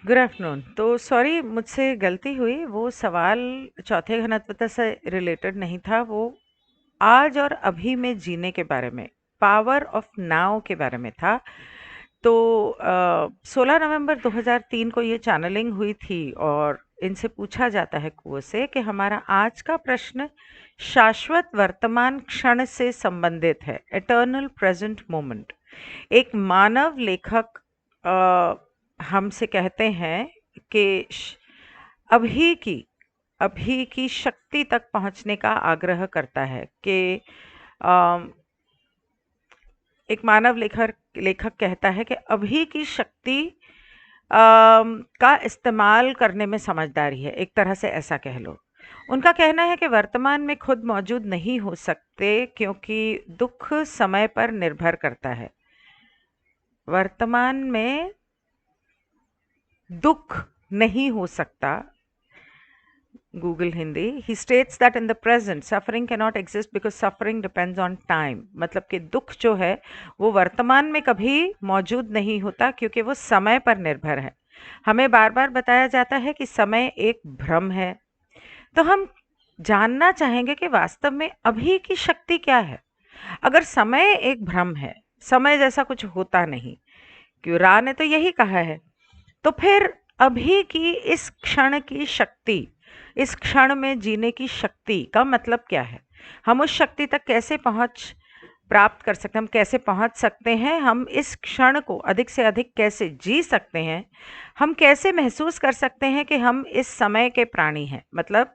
Good afternoon. तो sorry, मुझसे गलती हुई। वो सवाल चौथे घनत्वता से रिलेटेड नहीं था। वो आज और अभी में जीने के बारे में, पावर ऑफ नाउ के बारे में था। तो 16 नवंबर 2003 को ये चैनलिंग हुई थी और इनसे पूछा जाता है कुओं से कि हमारा आज का प्रश्न शाश्वत वर्तमान क्षण से संबंधित है, एटर्नल प्रेजेंट मोमेंट। एक मानव लेखक हमसे कहते हैं कि अभी की अभी की शक्ति तक पहुंचने का आग्रह करता है कि अ, एक मानव लेखक लेखक कहता है कि अभी की शक्ति का इस्तेमाल करने में समझदारी है, एक तरह से ऐसा कह लो। उनका कहना है कि वर्तमान में खुद मौजूद नहीं हो सकते क्योंकि दुख समय पर निर्भर करता है। वर्तमान में दुख नहीं हो सकता। Google Hindi. He states that in the present suffering can not exist because suffering depends on time. मतलब कि दुख जो है वो वर्तमान में कभी मौजूद नहीं होता क्योंकि वो समय पर निर्भर है। हमें बार बार बताया जाता है कि समय एक भ्रम है। तो हम जानना चाहेंगे कि वास्तव में अभी की शक्ति क्या है। अगर समय एक भ्रम है, समय जैसा कुछ होता नहीं, क्यों रा ने तो यही कहा है, तो फिर अभी की इस क्षण की शक्ति, इस क्षण में जीने की शक्ति का मतलब क्या है? हम उस शक्ति तक कैसे पहुंच प्राप्त कर सकते हैं? हम कैसे पहुंच सकते हैं? हम इस क्षण को अधिक से अधिक कैसे जी सकते हैं? हम कैसे महसूस कर सकते हैं कि हम इस समय के प्राणी हैं? मतलब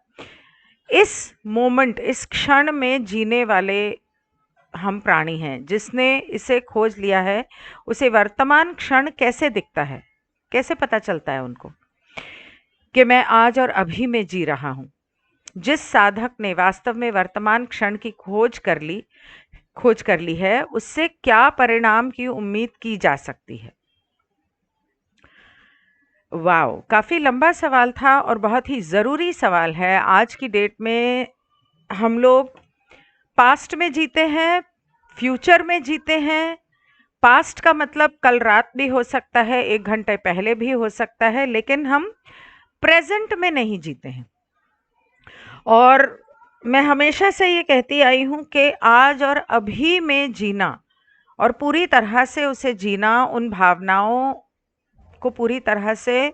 इस मोमेंट, इस क्षण में जीने वाले हम प्राणी हैं। जिसने इसे खोज लिया है उसे वर्तमान क्षण कैसे दिखता है, कैसे पता चलता है उनको कि मैं आज और अभी में जी रहा हूं। जिस साधक ने वास्तव में वर्तमान क्षण की खोज कर ली है, उससे क्या परिणाम की उम्मीद की जा सकती है? वाओ, काफी लंबा सवाल था और बहुत ही जरूरी सवाल है। आज की डेट में हम लोग पास्ट में जीते हैं, फ्यूचर में जीते हैं। पास्ट का मतलब कल रात भी हो सकता है, 1 घंटे पहले भी हो सकता है, लेकिन हम प्रेजेंट में नहीं जीते हैं। और मैं हमेशा से ये कहती आई हूँ कि आज और अभी में जीना और पूरी तरह से उसे जीना, उन भावनाओं को पूरी तरह से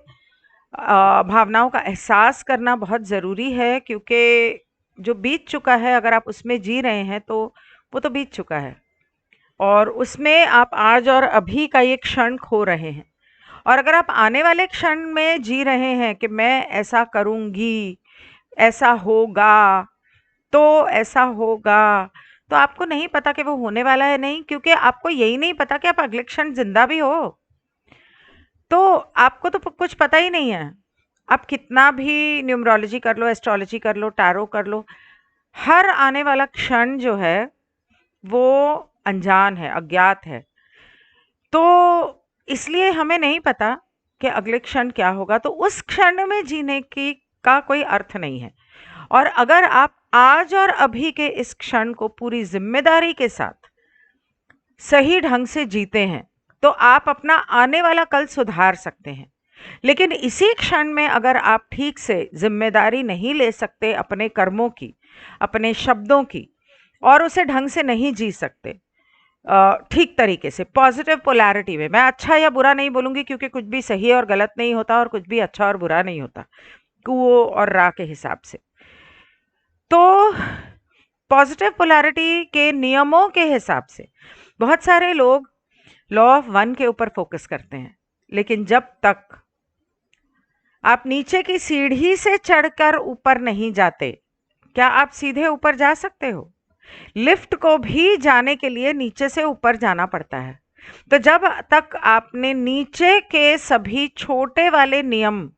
भावनाओं का एहसास करना बहुत ज़रूरी है, क्योंकि जो बीत चुका है अगर आप उसमें जी रहे हैं तो वो तो बीत चुका है और उसमें आप आज और अभी का ये क्षण खो रहे हैं। और अगर आप आने वाले क्षण में जी रहे हैं कि मैं ऐसा करूँगी, ऐसा होगा, तो ऐसा होगा, तो आपको नहीं पता कि वो होने वाला है नहीं, क्योंकि आपको यही नहीं पता कि आप अगले क्षण ज़िंदा भी हो। तो आपको तो कुछ पता ही नहीं है। आप कितना भी न्यूमरोलॉजी कर लो, एस्ट्रोलॉजी कर लो, टैरो कर लो, हर आने वाला क्षण जो है वो अनजान है, अज्ञात है। तो इसलिए हमें नहीं पता कि अगले क्षण क्या होगा, तो उस क्षण में जीने की का कोई अर्थ नहीं है। और अगर आप आज और अभी के इस क्षण को पूरी ज़िम्मेदारी के साथ सही ढंग से जीते हैं, तो आप अपना आने वाला कल सुधार सकते हैं। लेकिन इसी क्षण में अगर आप ठीक से ज़िम्मेदारी नहीं ले सकते अपने कर्मों की, अपने शब्दों की, और उसे ढंग से नहीं जी सकते ठीक तरीके से, पॉजिटिव पोलैरिटी में, मैं अच्छा या बुरा नहीं बोलूँगी क्योंकि कुछ भी सही और गलत नहीं होता और कुछ भी अच्छा और बुरा नहीं होता, कुओं और रा के हिसाब से। तो पॉजिटिव पोलैरिटी के नियमों के हिसाब से बहुत सारे लोग लॉ ऑफ वन के ऊपर फोकस करते हैं, लेकिन जब तक आप नीचे की सीढ़ी से चढ़कर ऊपर नहीं जाते, क्या आप सीधे ऊपर जा सकते हो? लिफ्ट को भी जाने के लिए नीचे से ऊपर जाना पड़ता है। तो जब तक आपने नीचे के सभी छोटे वाले नियम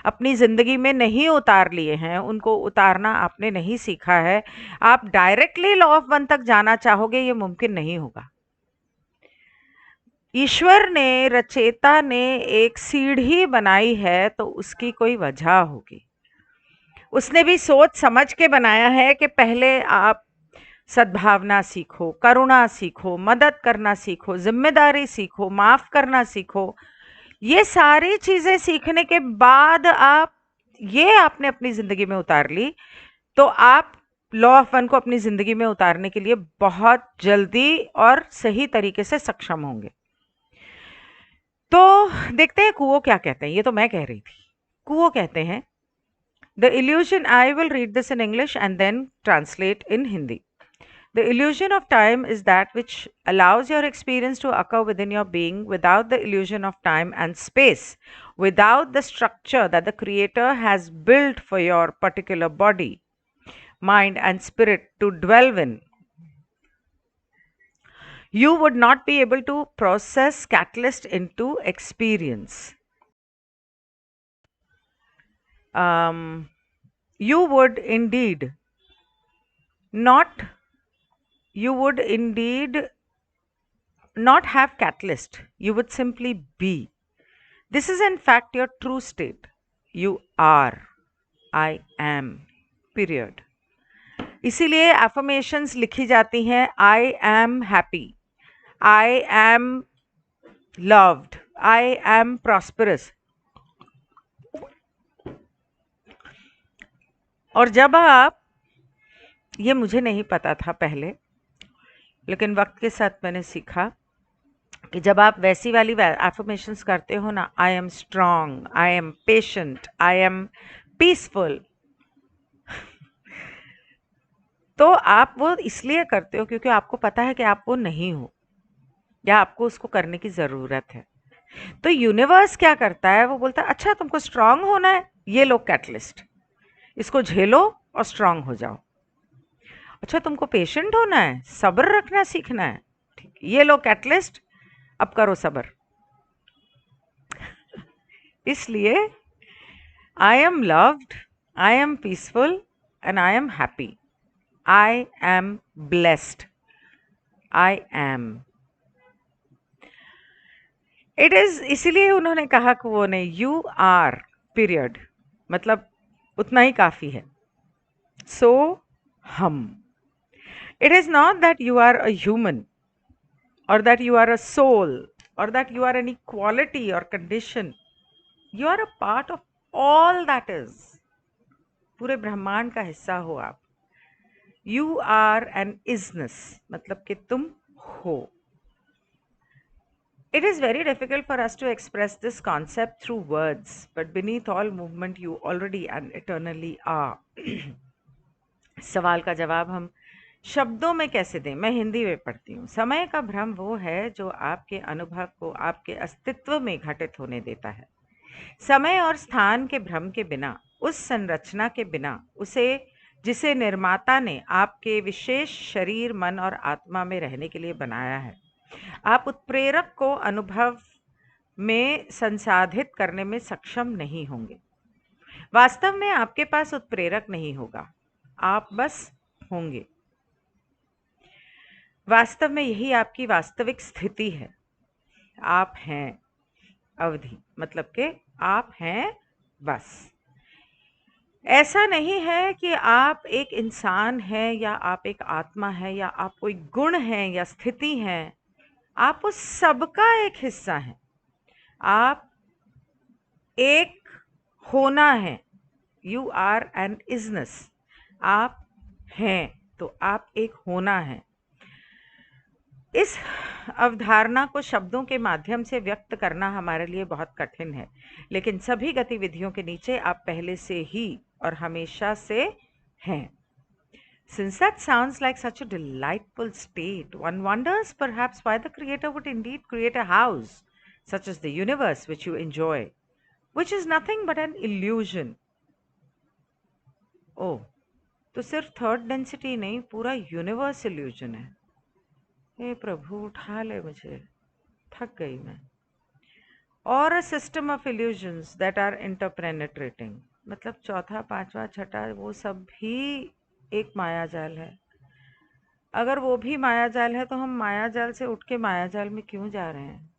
अपनी जिंदगी में नहीं उतार लिए हैं, उनको उतारना आपने नहीं सीखा है, आप डायरेक्टली लॉ ऑफ वन तक जाना चाहोगे, ये मुमकिन नहीं होगा। ईश्वर ने, रचेता ने एक सीढ़ी बनाई है तो उसकी कोई वजह होगी। उसने भी सोच समझ के बनाया है कि पहले आप सद्भावना सीखो, करुणा सीखो, मदद करना सीखो, जिम्मेदारी सीखो, माफ करना सीखो। ये सारी चीजें सीखने के बाद आपने अपनी जिंदगी में उतार ली, तो आप लॉ ऑफ वन को अपनी जिंदगी में उतारने के लिए बहुत जल्दी और सही तरीके से सक्षम होंगे। तो देखते हैं कुओ क्या कहते हैं। ये तो मैं कह रही थी। कुओ कहते हैं, the illusion, I will read this in English and then translate in Hindi. The illusion of time is that which allows your experience to occur within your being without the illusion of time and space, without the structure that the Creator has built for your particular body, mind, and spirit to dwell in. You would not be able to process catalyst into experience. You would indeed not you would indeed not have catalyst. You would simply be. This is in fact your true state. You are. I am. Period. इसीलिए affirmations लिखी जाती हैं, I am happy, I am loved, I am prosperous. और जब आप, ये मुझे नहीं पता था पहले, लेकिन वक्त के साथ मैंने सीखा कि जब आप वैसी वाली एफर्मेशंस करते हो ना, I am strong, I am patient, I am peaceful, तो आप वो इसलिए करते हो क्योंकि आपको पता है कि आप वो नहीं हो, या आपको उसको करने की ज़रूरत है। तो यूनिवर्स क्या करता है, वो बोलता है अच्छा तुमको स्ट्रांग होना है, ये लो कैटलिस्ट, इसको झेलो और स्ट्रांग हो जाओ। अच्छा तुमको पेशेंट होना है, सब्र रखना सीखना है, ठीक, ये लो कैटलिस्ट, अब करो सब्र। इसलिए I am loved, I am peaceful and I am happy, I am blessed, I am. It is, इसीलिए उन्होंने कहा कि वो ने यू आर पीरियड, मतलब उतना ही काफी है। सो हम, it is not that you are a human or that you are a soul or that you are any quality or condition. You are a part of all that is. पूरे ब्रह्मांड का हिस्सा हो आप। You are an isness, मतलब कि तुम हो। It is very difficult for us to express this concept through words, but beneath all movement you already and eternally are. सवाल का जवाब हम शब्दों में कैसे दें? मैं हिंदी में पढ़ती हूँ। समय का भ्रम वो है जो आपके अनुभव को आपके अस्तित्व में घटित होने देता है। समय और स्थान के भ्रम के बिना, उस संरचना के बिना, उसे जिसे निर्माता ने आपके विशेष शरीर, मन और आत्मा में रहने के लिए बनाया है, आप उत्प्रेरक को अनुभव में संसाधित करने में सक्षम नहीं होंगे। वास्तव में आपके पास उत्प्रेरक नहीं होगा, आप बस होंगे। वास्तव में यही आपकी वास्तविक स्थिति है। आप हैं, अवधि, मतलब कि आप हैं बस। ऐसा नहीं है कि आप एक इंसान हैं या आप एक आत्मा है या आप कोई गुण हैं या स्थिति हैं। आप उस सबका एक हिस्सा हैं। आप एक होना है। You are an isness. आप हैं तो आप एक होना है। इस अवधारणा को शब्दों के माध्यम से व्यक्त करना हमारे लिए बहुत कठिन है, लेकिन सभी गतिविधियों के नीचे आप पहले से ही और हमेशा से हैं। Since that sounds like such a delightful state, one wonders perhaps why the Creator would indeed create a house, such as the universe which you enjoy, which is nothing but an illusion. Oh, तो सिर्फ third density नहीं, पूरा universe illusion है। हे प्रभु उठा ले मुझे, थक गई मैं। और a system of illusions that are interpenetrating, मतलब चौथा, पांचवा, छठा, वो सब भी एक मायाजाल है। अगर वो भी मायाजाल है तो हम मायाजाल से उठ के मायाजाल में क्यों जा रहे हैं?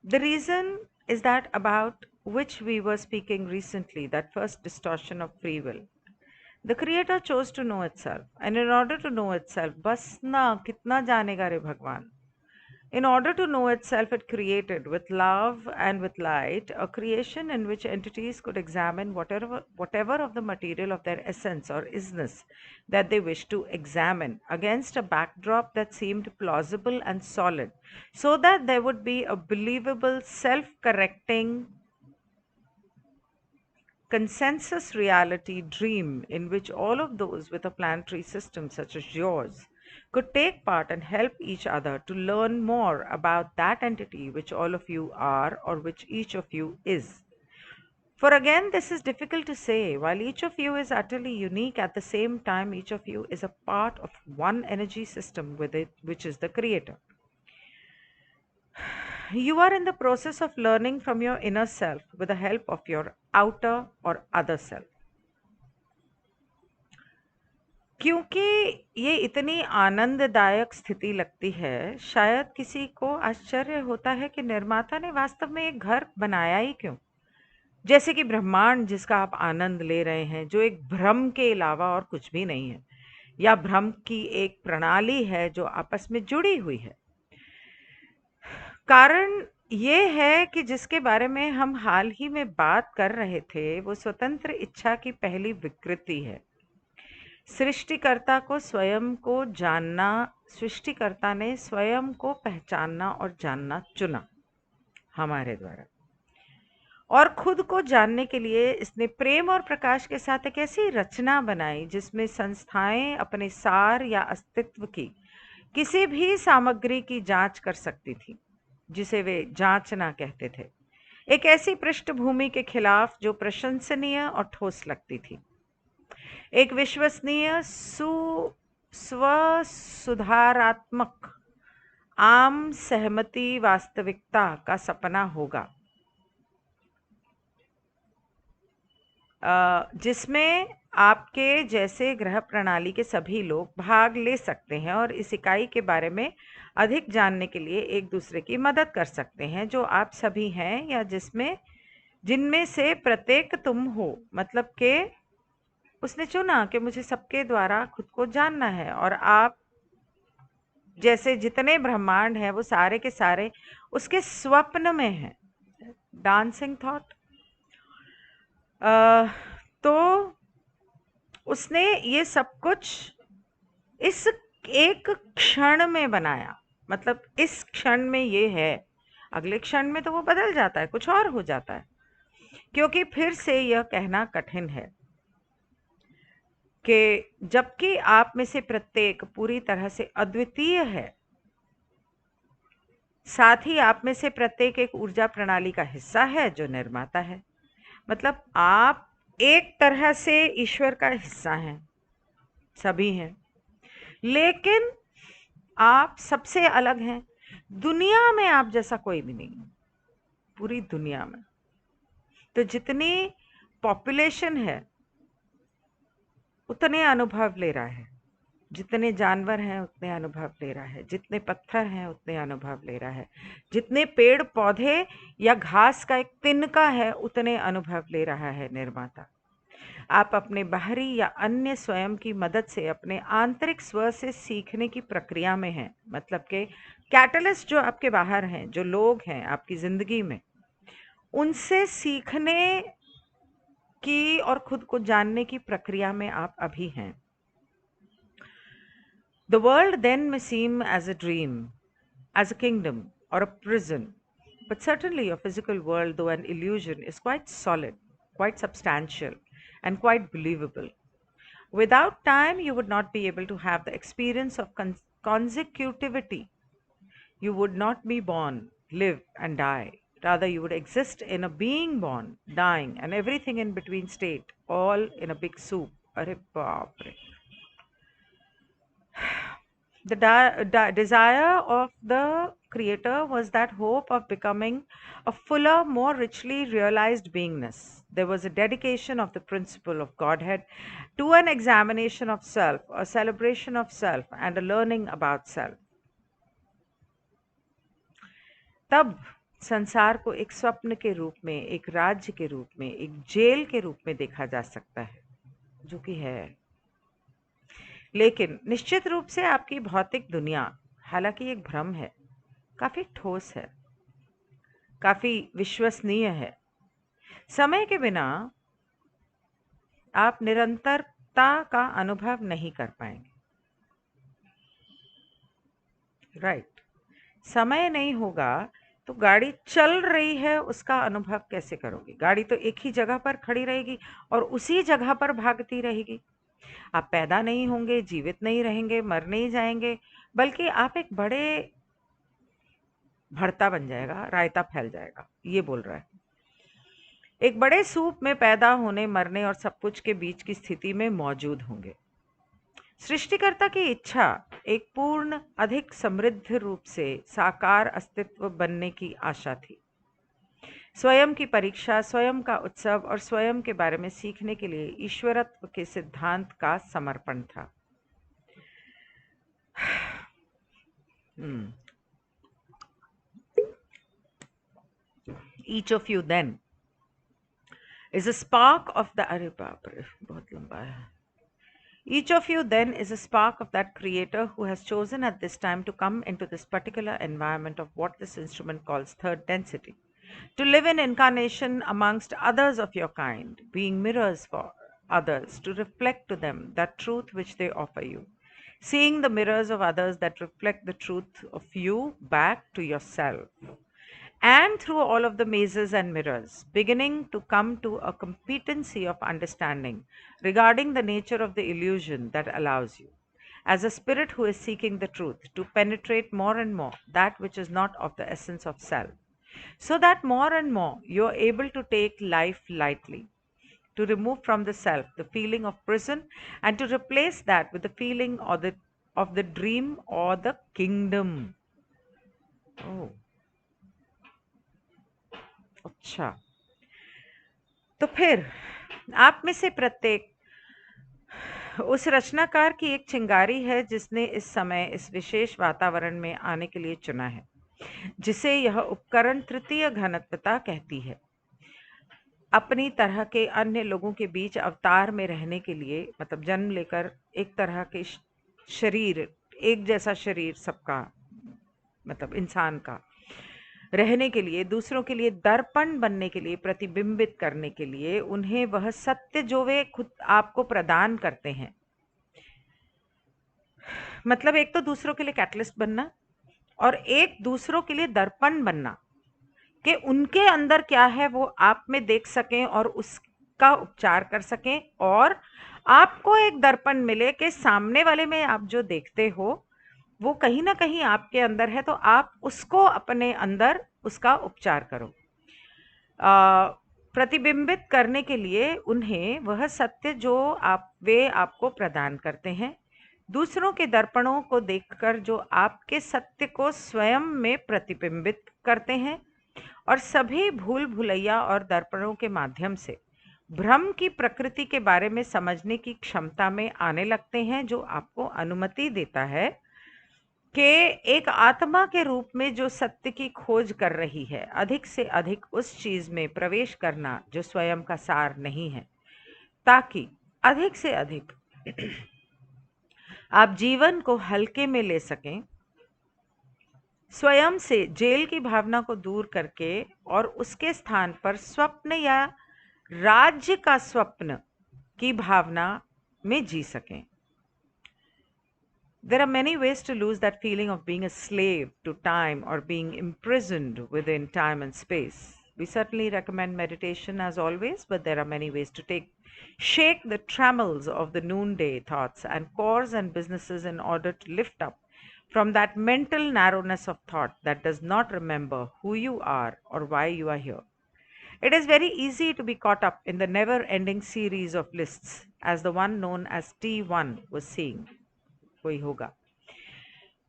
The reason is that about which we were speaking recently, that first distortion of free will, the creator chose to know itself, and in order to know itself, बस ना कितना जानेगा रे भगवान. In order to know itself, it created with love and with light a creation in which entities could examine whatever of the material of their essence or isness that they wished to examine against a backdrop that seemed plausible and solid, so that there would be a believable, self correcting, consensus reality dream in which all of those with a planetary system such as yours could take part and help each other to learn more about that entity which all of you are or which each of you is. For again, this is difficult to say. While each of you is utterly unique, at the same time, each of you is a part of one energy system with it, which is the Creator. You are in the process of learning from your inner self with the help of your outer or other self. क्योंकि ये इतनी आनंददायक स्थिति लगती है, शायद किसी को आश्चर्य होता है कि निर्माता ने वास्तव में एक घर बनाया ही क्यों? जैसे कि ब्रह्मांड जिसका आप आनंद ले रहे हैं, जो एक भ्रम के अलावा और कुछ भी नहीं है, या भ्रम की एक प्रणाली है जो आपस में जुड़ी हुई है. कारण ये है कि जिसके बारे में हम हाल ही में बात कर रहे थे, वो स्वतंत्र इच्छा की पहली विकृति है. सृष्टिकर्ता को स्वयं को जानना, सृष्टिकर्ता ने स्वयं को पहचानना और जानना चुना हमारे द्वारा, और खुद को जानने के लिए इसने प्रेम और प्रकाश के साथ एक ऐसी रचना बनाई जिसमें संस्थाएं अपने सार या अस्तित्व की किसी भी सामग्री की जांच कर सकती थी जिसे वे जांचना कहते थे, एक ऐसी पृष्ठभूमि के खिलाफ जो प्रशंसनीय और ठोस लगती थी, एक विश्वसनीय स्वसुधारात्मक आम सहमति वास्तविकता का सपना होगा, जिसमें आपके जैसे ग्रह प्रणाली के सभी लोग भाग ले सकते हैं और इस इकाई के बारे में अधिक जानने के लिए एक दूसरे की मदद कर सकते हैं, जो आप सभी हैं या जिनमें से प्रत्येक तुम हो. मतलब कि उसने चुना कि मुझे सबके द्वारा खुद को जानना है, और आप जैसे जितने ब्रह्मांड हैं वो सारे के सारे उसके स्वप्न में हैं. Dancing thought. तो उसने ये सब कुछ इस एक क्षण में बनाया. मतलब इस क्षण में ये है, अगले क्षण में तो वो बदल जाता है, कुछ और हो जाता है. क्योंकि फिर से यह कहना कठिन है कि जबकि आप में से प्रत्येक पूरी तरह से अद्वितीय है, साथ ही आप में से प्रत्येक एक ऊर्जा प्रणाली का हिस्सा है जो निर्माता है. मतलब आप एक तरह से ईश्वर का हिस्सा हैं, सभी हैं, लेकिन आप सबसे अलग हैं. दुनिया में आप जैसा कोई भी नहीं है, पूरी दुनिया में. तो जितनी पॉपुलेशन है उतने अनुभव ले रहा है, जितने जानवर हैं उतने अनुभव ले रहा है, जितने पत्थर हैं उतने अनुभव ले रहा है, जितने पेड़ पौधे या घास का एक तिनका है उतने अनुभव ले रहा है निर्माता. आप अपने बाहरी या अन्य स्वयं की मदद से अपने आंतरिक स्व से सीखने की प्रक्रिया में हैं. मतलब कि कैटलिस्ट जो आपके बाहर हैं, जो लोग हैं आपकी जिंदगी में, उनसे सीखने की और खुद को जानने की प्रक्रिया में आप अभी हैं. The world then may seem as a dream, as a kingdom, or a prison, but certainly your physical world, though an illusion, is quite solid, quite substantial, and quite believable. Without time, you would not be able to have the experience of consecutivity. You would not be born, live, and die. Rather, you would exist in a being born, dying, and everything in between state, all in a big soup. Arre baap re. The desire of the creator was that hope of becoming a fuller, more richly realized beingness. There was a dedication of the principle of Godhead to an examination of self, a celebration of self, and a learning about self. तब संसार को एक स्वप्न के रूप में, एक राज्य के रूप में, एक जेल के रूप में देखा जा सकता है. जो कि है। लेकिन निश्चित रूप से आपकी भौतिक दुनिया, हालांकि एक भ्रम है, काफी ठोस है, काफी विश्वसनीय है। समय के बिना आप निरंतरता का अनुभव नहीं कर पाएंगे। राइट। समय नहीं होगा तो गाड़ी चल रही है उसका अनुभव कैसे करोगे? गाड़ी तो एक ही जगह पर खड़ी रहेगी और उसी जगह पर भागती रहेगी। आप पैदा नहीं होंगे, जीवित नहीं रहेंगे, मर नहीं जाएंगे, बल्कि आप एक बड़े भरता बन जाएगा, रायता फैल जाएगा, ये बोल रहा है। एक बड़े सूप में पैदा होने, मरने और सब कुछ के बीच की स्थिति में मौजूद होंगे। सृष्टिकर्ता की इच्छा एक पूर्ण, अधिक समृद्ध रूप से साकार अस्तित्व बनने की आशा थी। स्वयं की परीक्षा, स्वयं का उत्सव और स्वयं के बारे में सीखने के लिए ईश्वरत्व के सिद्धांत का समर्पण था। Each of you then is a spark of the अरे बाप रे बहुत लंबा है. Each of you then is a spark of that creator who has chosen at this time to come into this particular environment of what this instrument calls third density, to live in incarnation amongst others of your kind, being mirrors for others, to reflect to them that truth which they offer you, seeing the mirrors of others that reflect the truth of you back to yourself. And through all of the mazes and mirrors, beginning to come to a competency of understanding regarding the nature of the illusion that allows you, as a spirit who is seeking the truth, to penetrate more and more that which is not of the essence of self, so that more and more you are able to take life lightly, to remove from the self the feeling of prison and to replace that with the feeling of the dream or the kingdom. Oh. अच्छा, तो फिर आप में से प्रत्येक उस रचनाकार की एक चिंगारी है जिसने इस समय इस विशेष वातावरण में आने के लिए चुना है, जिसे यह उपकरण तृतीय घनत्वता कहती है। अपनी तरह के अन्य लोगों के बीच अवतार में रहने के लिए, मतलब जन्म लेकर एक तरह के शरीर, एक जैसा शरीर सबका, मतलब इंसान का रहने के लिए, दूसरों के लिए दर्पण बनने के लिए, प्रतिबिंबित करने के लिए उन्हें वह सत्य जो वे खुद आपको प्रदान करते हैं, मतलब एक तो दूसरों के लिए कैटलिस्ट बनना और एक दूसरों के लिए दर्पण बनना, कि उनके अंदर क्या है वो आप में देख सकें और उसका उपचार कर सकें, और आपको एक दर्पण मिले कि सामने वाले में आप जो देखते हो वो कहीं ना कहीं आपके अंदर है, तो आप उसको अपने अंदर उसका उपचार करो। प्रतिबिंबित करने के लिए उन्हें वह सत्य जो वे आपको प्रदान करते हैं, दूसरों के दर्पणों को देखकर जो आपके सत्य को स्वयं में प्रतिबिंबित करते हैं, और सभी भूल भुलैया और दर्पणों के माध्यम से भ्रम की प्रकृति के बारे में समझने की क्षमता में आने लगते हैं, जो आपको अनुमति देता है कि एक आत्मा के रूप में जो सत्य की खोज कर रही है, अधिक से अधिक उस चीज में प्रवेश करना जो स्वयं का सार नहीं है, ताकि अधिक से अधिक आप जीवन को हल्के में ले सकें, स्वयं से जेल की भावना को दूर करके और उसके स्थान पर स्वप्न या राज्य का स्वप्न की भावना में जी सकें। There are many ways to lose that feeling of being a slave to time or being imprisoned within time and space. We certainly recommend meditation as always, but there are many ways to shake the trammels of the noonday thoughts and cores and businesses in order to lift up from that mental narrowness of thought that does not remember who you are or why you are here. It is very easy to be caught up in the never ending series of lists, as the one known as T1 was saying. कोई होगा.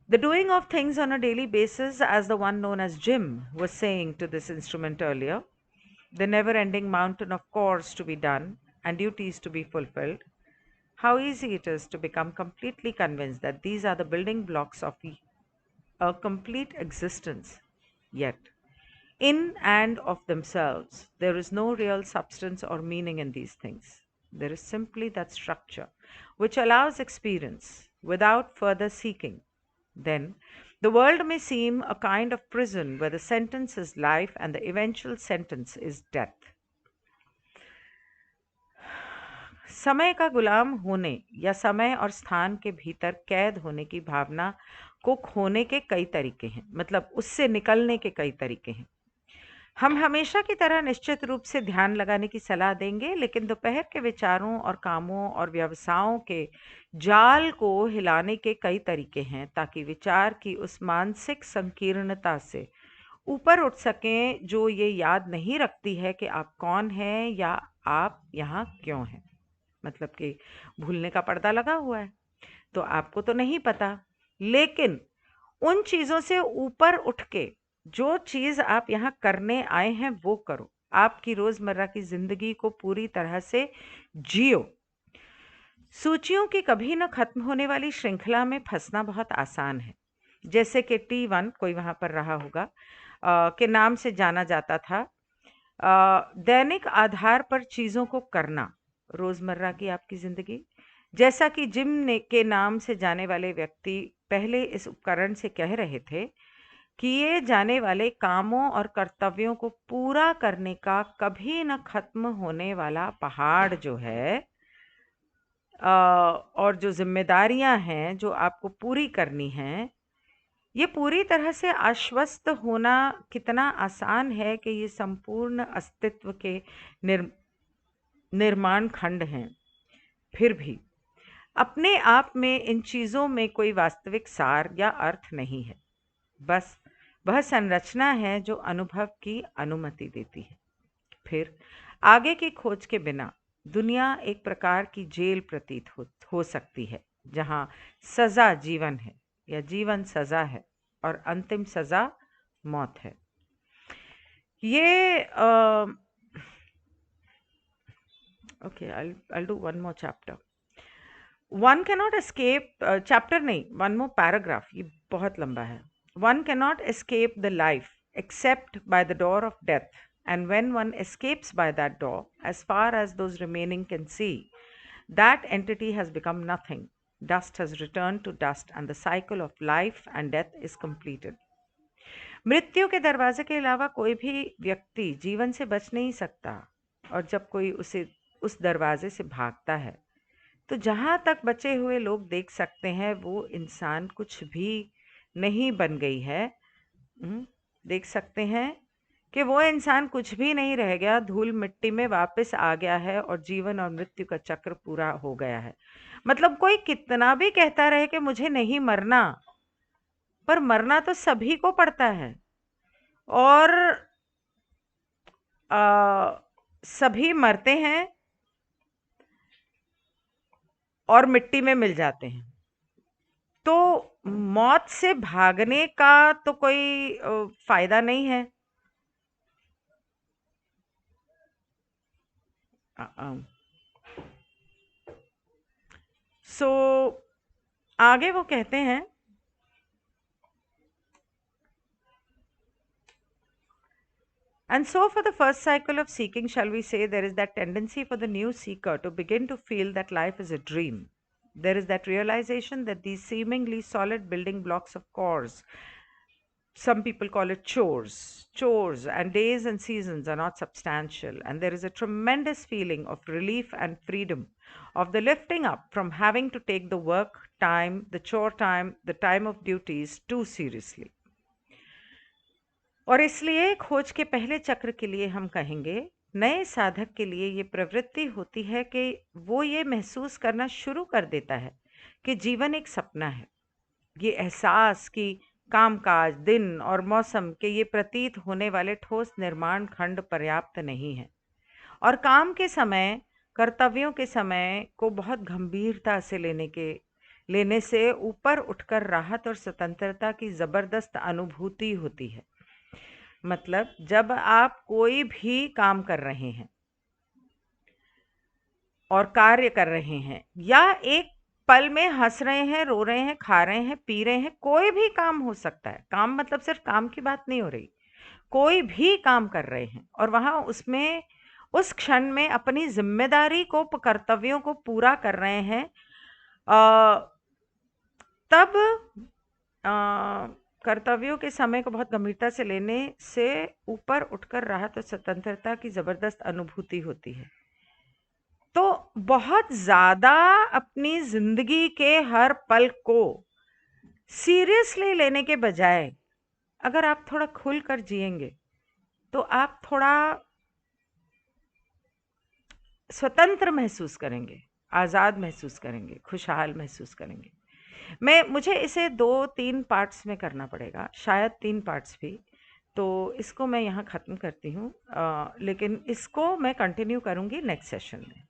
The doing of things on a daily basis, as the one known as Jim was saying to this instrument earlier, the never ending mountain of chores to be done and duties to be fulfilled. How easy it is to become completely convinced that these are the building blocks of a complete existence. Yet, in and of themselves, there is no real substance or meaning in these things. There is simply that structure which allows experience without further seeking. Then, the world may seem a kind of prison where the sentence is life and the eventual sentence is death. समय का गुलाम होने या समय और स्थान के भीतर कैद होने की भावना को खोने के कई तरीके हैं, मतलब उससे निकलने के कई तरीके हैं। हम हमेशा की तरह निश्चित रूप से ध्यान लगाने की सलाह देंगे, लेकिन दोपहर के विचारों और कामों और व्यवसायों के जाल को हिलाने के कई तरीके हैं, ताकि विचार की उस मानसिक संकीर्णता से ऊपर उठ सकें जो ये याद नहीं रखती है कि आप कौन हैं या आप यहाँ क्यों हैं। मतलब कि भूलने का पर्दा लगा हुआ है, तो आपको तो नहीं पता, लेकिन उन चीज़ों से ऊपर उठ के जो चीज़ आप यहाँ करने आए हैं वो करो। आपकी रोज़मर्रा की ज़िंदगी को पूरी तरह से जियो। सूचियों की कभी न खत्म होने वाली श्रृंखला में फंसना बहुत आसान है। जैसे कि T1 कोई वहाँ पर रहा होगा के नाम से जाना जाता था। दैनिक आधार पर चीज़ों को करना, रोज़मर्रा की आपकी ज़िंदगी। जैसा कि के नाम से जाने वाले व्यक्ति पहले इस उपकरण से कह रहे थे, किए जाने वाले कामों और कर्तव्यों को पूरा करने का कभी न खत्म होने वाला पहाड़ जो है, और जो जिम्मेदारियां हैं जो आपको पूरी करनी हैं, ये पूरी तरह से आश्वस्त होना कितना आसान है कि ये संपूर्ण अस्तित्व के निर्माण खंड हैं। फिर भी अपने आप में इन चीज़ों में कोई वास्तविक सार या अर्थ नहीं है, बस वह संरचना है जो अनुभव की अनुमति देती है। फिर आगे की खोज के बिना दुनिया एक प्रकार की जेल प्रतीत हो सकती है, जहाँ सज़ा जीवन है या जीवन सज़ा है और अंतिम सज़ा मौत है। ये okay, I'll do one more chapter. One cannot escape chapter नहीं, one more paragraph, ये बहुत लंबा है। One cannot escape the life except by the door of death, and when one escapes by that door, as far as those remaining can see, that entity has become nothing. Dust has returned to dust, and the cycle of life and death is completed. मृत्यु के दरवाजे के अलावा कोई भी व्यक्ति जीवन से बच नहीं सकता, और जब कोई उसे उस दरवाजे से भागता है, तो जहाँ तक बचे हुए लोग देख सकते हैं वो इंसान कुछ भी नहीं बन गई है। देख सकते हैं कि वो इंसान कुछ भी नहीं रह गया, धूल मिट्टी में वापस आ गया है और जीवन और मृत्यु का चक्र पूरा हो गया है। मतलब कोई कितना भी कहता रहे कि मुझे नहीं मरना, पर मरना तो सभी को पड़ता है, और सभी मरते हैं और मिट्टी में मिल जाते हैं। तो मौत से भागने का तो कोई फायदा नहीं है। सो आगे वो कहते हैं, and so for the first cycle of seeking, shall we say, there is that tendency for the new seeker to begin to feel that life is a dream. There is that realization that these seemingly solid building blocks of cores, some people call it chores, and days and seasons are not substantial, and there is a tremendous feeling of relief and freedom, of the lifting up from having to take the work time, the chore time, the time of duties too seriously. और इसलिए खोज के पहले चक्र के लिए हम कहेंगे, नए साधक के लिए ये प्रवृत्ति होती है कि वो ये महसूस करना शुरू कर देता है कि जीवन एक सपना है। ये एहसास कि कामकाज, दिन और मौसम के ये प्रतीत होने वाले ठोस निर्माण खंड पर्याप्त नहीं है, और काम के समय, कर्तव्यों के समय को बहुत गंभीरता से लेने से ऊपर उठकर राहत और स्वतंत्रता की ज़बरदस्त अनुभूति होती है। मतलब जब आप कोई भी काम कर रहे हैं और कार्य कर रहे हैं, या एक पल में हंस रहे हैं, रो रहे हैं, खा रहे हैं, पी रहे हैं, कोई भी काम हो सकता है। काम मतलब सिर्फ काम की बात नहीं हो रही, कोई भी काम कर रहे हैं, और वहाँ उसमें उस क्षण में अपनी ज़िम्मेदारी को कर्तव्यों को पूरा कर रहे हैं, अ, तब कर्तव्यों के समय को बहुत गंभीरता से लेने से ऊपर उठकर राहत और स्वतंत्रता की ज़बरदस्त अनुभूति होती है। तो बहुत ज़्यादा अपनी ज़िंदगी के हर पल को सीरियसली लेने के बजाय अगर आप थोड़ा खुल कर जिएंगे तो आप थोड़ा स्वतंत्र महसूस करेंगे, आज़ाद महसूस करेंगे, खुशहाल महसूस करेंगे। मुझे इसे 2-3 पार्ट्स में करना पड़ेगा, शायद 3 पार्ट्स भी। तो इसको मैं यहाँ ख़त्म करती हूँ, लेकिन इसको मैं कंटिन्यू करूँगी नेक्स्ट सेशन में।